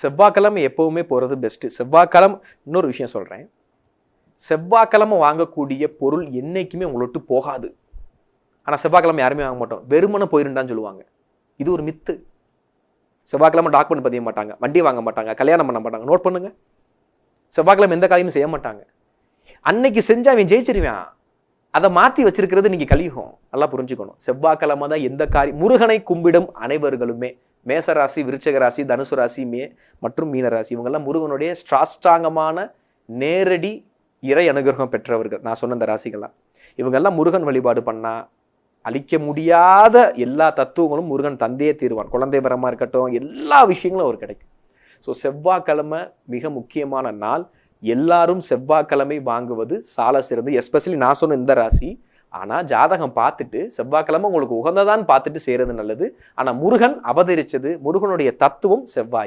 செவ்வாய்க்கிழமை எப்பவுமே போகிறது பெஸ்ட்டு. செவ்வாய்க்கிழமை இன்னொரு விஷயம் சொல்கிறேன், செவ்வாய்க்கிழமை வாங்கக்கூடிய பொருள் என்னைக்குமே உங்களை விட்டு போகாது. ஆனால் செவ்வாய்க்கிழமை யாருமே வாங்க மாட்டோம், வெறுமனை போயிருந்தான்னு சொல்லுவாங்க. இது ஒரு மித்து. செவ்வாய்க்கிழமை டாக்குமெண்ட் பதிய மாட்டாங்க, வண்டி வாங்க மாட்டாங்க, கல்யாணம் பண்ண மாட்டாங்க. நோட் பண்ணுங்க, செவ்வாய்க்கிழமை எந்த காரியமும் செய்ய மாட்டாங்க. அன்னைக்கு செஞ்சா அவன் ஜெயிச்சிருவான். அதை மாற்றி வச்சிருக்கிறது நீங்க கலியுகம். நல்லா புரிஞ்சுக்கணும். செவ்வாய்க்கிழமை தான் எந்த காரியம். முருகனை கும்பிடும் அனைவர்களுமே, மேசராசி, விருச்சக ராசி, தனுசு ராசி மற்றும் மீனராசி, இவங்கெல்லாம் முருகனுடைய ஸ்ட்ராங்கமான நேரடி இறை அனுகிரகம் பெற்றவர்கள். நான் சொன்ன இந்த ராசிகள்லாம், இவங்கெல்லாம் முருகன் வழிபாடு பண்ணா அழிக்க முடியாத எல்லா தத்துவங்களும் முருகன் தந்தையே தீர்வான். குழந்தை வரமா இருக்கட்டும், எல்லா விஷயங்களும் அவர் கிடைக்கும். ஸோ செவ்வாய்க்கிழமை மிக முக்கியமான நாள். எல்லாரும் செவ்வாய்க்கிழமை வாங்குவது சால சிறந்து. எஸ்பெஷலி நான் சொன்ன இந்த ராசி. ஆனால் ஜாதகம் பார்த்துட்டு செவ்வாய்க்கிழமை உங்களுக்கு உகந்ததான்னு பார்த்துட்டு செய்கிறது நல்லது. ஆனால் முருகன் அவதரிச்சது, முருகனுடைய தத்துவம் செவ்வாய்.